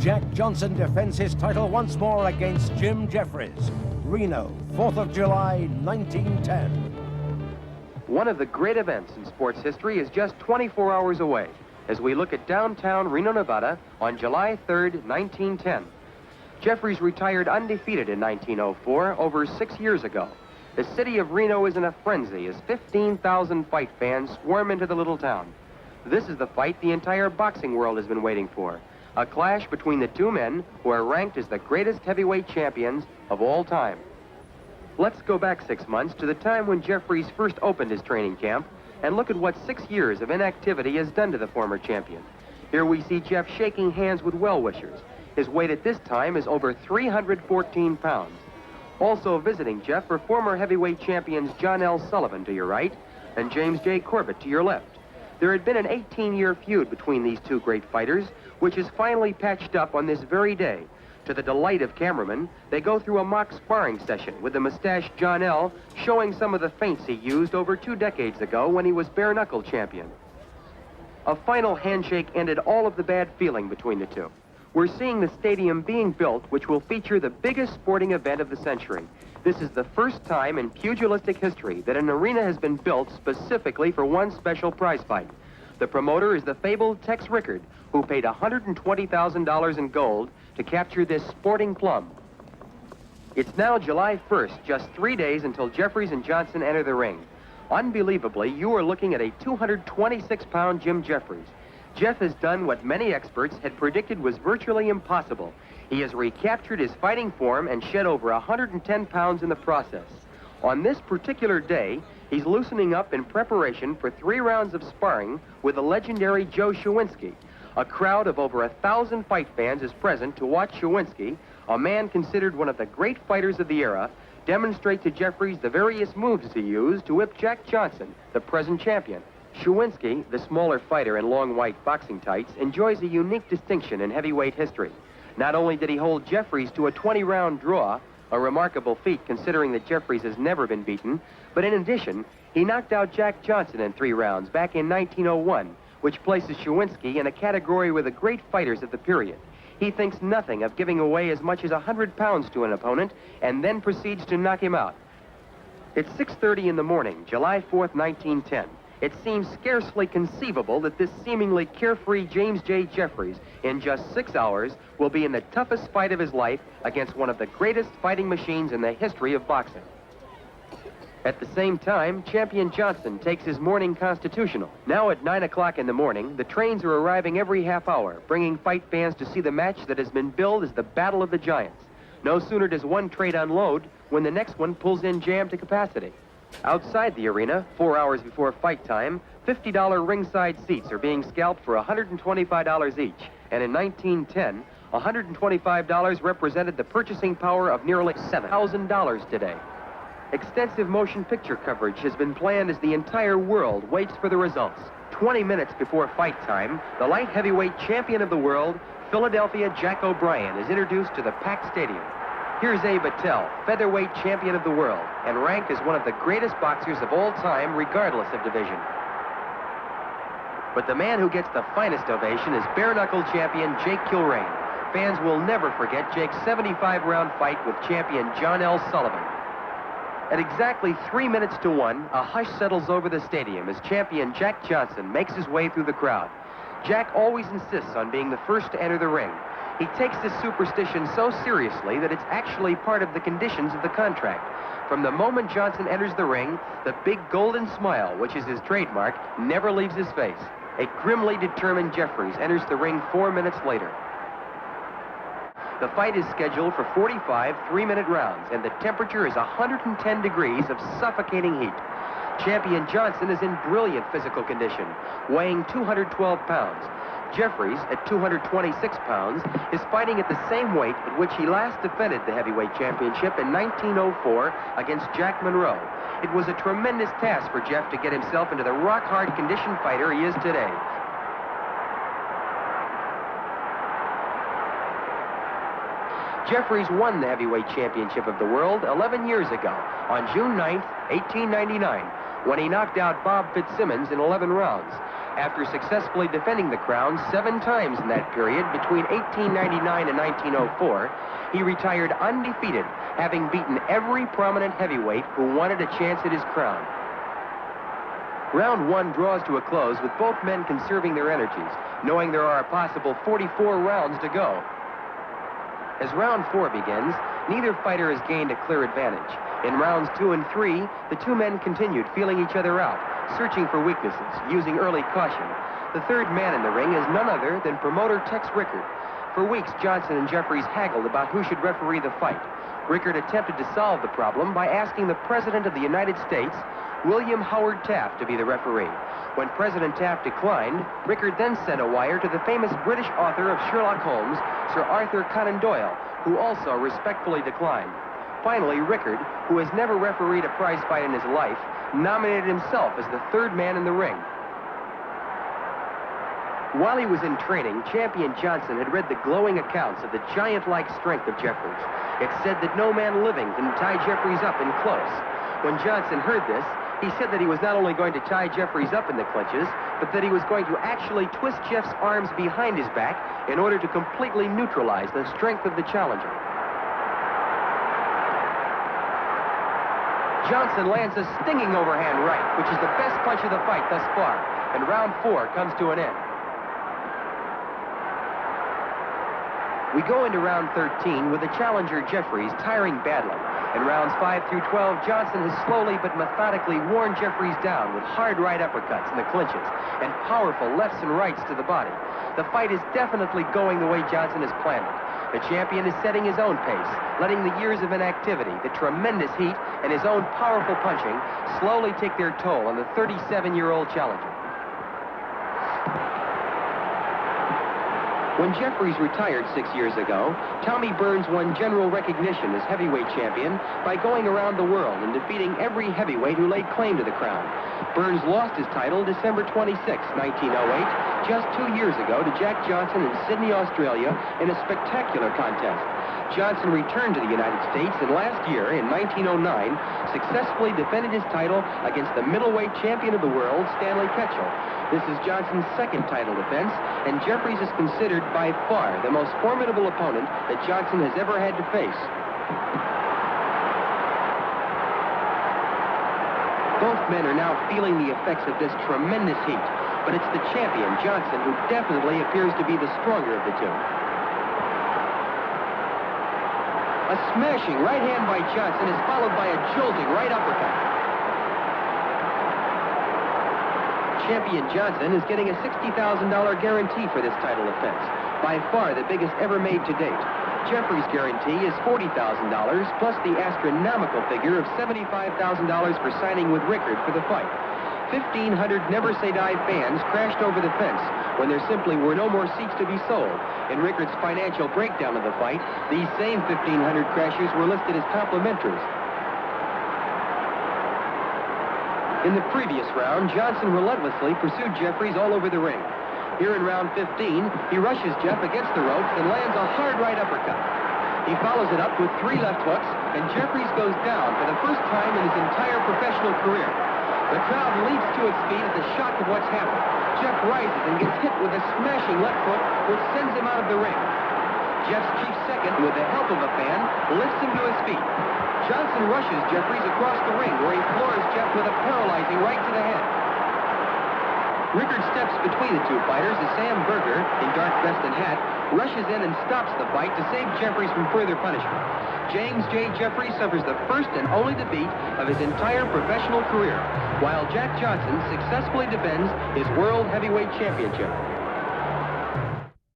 Jack Johnson defends his title once more against Jim Jeffries. Reno, 4th of July, 1910. One of the great events in sports history is just 24 hours away as we look at downtown Reno, Nevada on July 3rd, 1910. Jeffries retired undefeated in 1904, over 6 years ago. The city of Reno is in a frenzy as 15,000 fight fans swarm into the little town. This is the fight the entire boxing world has been waiting for. A clash between the two men who are ranked as the greatest heavyweight champions of all time. Let's go back 6 months to the time when Jeffries first opened his training camp and look at what 6 years of inactivity has done to the former champion. Here we see Jeff shaking hands with well-wishers. His weight at this time is over 314 pounds. Also visiting Jeff are former heavyweight champions John L. Sullivan to your right and James J. Corbett to your left. There had been an 18-year feud between these two great fighters, which is finally patched up on this very day. To the delight of cameramen, they go through a mock sparring session with the mustached John L. showing some of the feints he used over 2 decades ago when he was bare-knuckle champion. A final handshake ended all of the bad feeling between the two. We're seeing the stadium being built, which will feature the biggest sporting event of the century. This is the first time in pugilistic history that an arena has been built specifically for one special prize fight. The promoter is the fabled Tex Rickard, who paid $120,000 in gold to capture this sporting plum. It's now July 1st, just 3 days until Jeffries and Johnson enter the ring. Unbelievably, you are looking at a 226-pound Jim Jeffries. Jeff has done what many experts had predicted was virtually impossible. He has recaptured his fighting form and shed over 110 pounds in the process. On this particular day, he's loosening up in preparation for 3 rounds of sparring with the legendary Joe Shawinski. A crowd of over 1,000 fight fans is present to watch Shawinski, a man considered one of the great fighters of the era, demonstrate to Jeffries the various moves he used to whip Jack Johnson, the present champion. Shawinski, the smaller fighter in long white boxing tights, enjoys a unique distinction in heavyweight history. Not only did he hold Jeffries to a 20-round draw, a remarkable feat considering that Jeffries has never been beaten, but in addition, he knocked out Jack Johnson in 3 rounds back in 1901, which places Shawinski in a category with the great fighters of the period. He thinks nothing of giving away as much as 100 pounds to an opponent and then proceeds to knock him out. It's 6:30 in the morning, July 4th, 1910. It seems scarcely conceivable that this seemingly carefree James J. Jeffries, in just 6 hours, will be in the toughest fight of his life against one of the greatest fighting machines in the history of boxing. At the same time, champion Johnson takes his morning constitutional. Now at 9 o'clock in the morning, the trains are arriving every half hour, bringing fight fans to see the match that has been billed as the Battle of the Giants. No sooner does one train unload when the next one pulls in jammed to capacity. Outside the arena, 4 hours before fight time, $50 ringside seats are being scalped for $125 each. And in 1910, $125 represented the purchasing power of nearly $7,000 today. Extensive motion picture coverage has been planned as the entire world waits for the results. 20 minutes before fight time, the light heavyweight champion of the world, Philadelphia Jack O'Brien, is introduced to the packed stadium. Here's Abe Attell, featherweight champion of the world, and ranked as one of the greatest boxers of all time, regardless of division. But the man who gets the finest ovation is bare-knuckle champion Jake Kilrain. Fans will never forget Jake's 75-round fight with champion John L. Sullivan. At exactly 3 minutes to 1, a hush settles over the stadium as champion Jack Johnson makes his way through the crowd. Jack always insists on being the first to enter the ring. He takes this superstition so seriously that it's actually part of the conditions of the contract. From the moment Johnson enters the ring, the big golden smile, which is his trademark, never leaves his face. A grimly determined Jeffries enters the ring 4 minutes later. The fight is scheduled for 45 3-minute rounds, and the temperature is 110 degrees of suffocating heat. Champion Johnson is in brilliant physical condition, weighing 212 pounds. Jeffries, at 226 pounds, is fighting at the same weight at which he last defended the heavyweight championship in 1904 against Jack Monroe. It was a tremendous task for Jeff to get himself into the rock-hard conditioned fighter he is today. Jeffries won the heavyweight championship of the world 11 years ago, on June 9th, 1899, when he knocked out Bob Fitzsimmons in 11 rounds. After successfully defending the crown 7 times in that period between 1899 and 1904, he retired undefeated, having beaten every prominent heavyweight who wanted a chance at his crown. Round 1 draws to a close with both men conserving their energies, knowing there are a possible 44 rounds to go. As round 4 begins, neither fighter has gained a clear advantage. In rounds 2 and 3, the two men continued feeling each other out, searching for weaknesses, using early caution. The third man in the ring is none other than promoter Tex Rickard. For weeks, Johnson and Jeffries haggled about who should referee the fight. Rickard attempted to solve the problem by asking the President of the United States, William Howard Taft, to be the referee. When President Taft declined, Rickard then sent a wire to the famous British author of Sherlock Holmes, Sir Arthur Conan Doyle, who also respectfully declined. Finally, Rickard, who has never refereed a prize fight in his life, nominated himself as the third man in the ring. While he was in training, Champion Johnson had read the glowing accounts of the giant-like strength of Jeffries. It said that no man living can tie Jeffries up in close. When Johnson heard this, he said that he was not only going to tie Jeffries up in the clinches, but that he was going to actually twist Jeff's arms behind his back in order to completely neutralize the strength of the challenger. Johnson lands a stinging overhand right, which is the best punch of the fight thus far, and round 4 comes to an end. We go into round 13 with the challenger Jeffries tiring badly. In rounds 5 through 12, Johnson has slowly but methodically worn Jeffries down with hard right uppercuts in the clinches and powerful lefts and rights to the body. The fight is definitely going the way Johnson has planned it. The champion is setting his own pace, letting the years of inactivity, the tremendous heat, and his own powerful punching slowly take their toll on the 37-year-old challenger. When Jeffries retired 6 years ago, Tommy Burns won general recognition as heavyweight champion by going around the world and defeating every heavyweight who laid claim to the crown. Burns lost his title December 26, 1908, just 2 years ago to Jack Johnson in Sydney, Australia, in a spectacular contest. Johnson returned to the United States and last year, in 1909, successfully defended his title against the middleweight champion of the world, Stanley Ketchel. This is Johnson's second title defense, and Jeffries is considered by far the most formidable opponent that Johnson has ever had to face. Both men are now feeling the effects of this tremendous heat, but it's the champion, Johnson, who definitely appears to be the stronger of the two. A smashing right hand by Johnson is followed by a jolting right uppercut. Champion Johnson is getting a $60,000 guarantee for this title defense, by far the biggest ever made to date. Jeffries' guarantee is $40,000, plus the astronomical figure of $75,000 for signing with Rickard for the fight. 1,500 never-say-die fans crashed over the fence when there simply were no more seats to be sold. In Rickard's financial breakdown of the fight, these same 1,500 crashers were listed as complimentaries. In the previous round, Johnson relentlessly pursued Jeffries all over the ring. Here in round 15, he rushes Jeff against the ropes and lands a hard right uppercut. He follows it up with 3 left hooks, and Jeffries goes down for the first time in his entire professional career. The crowd leaps to its feet at the shock of what's happened. Jeff rises and gets hit with a smashing left hook, which sends him out of the ring. Jeff's chief second, with the help of a fan, lifts him to his feet. Johnson rushes Jeffries across the ring, where he floors Jeff with a paralyzing right to the head. Rickard steps between the two fighters as Sam Berger, in dark vest and hat, rushes in and stops the fight to save Jeffries from further punishment. James J. Jeffries suffers the first and only defeat of his entire professional career, while Jack Johnson successfully defends his World Heavyweight Championship.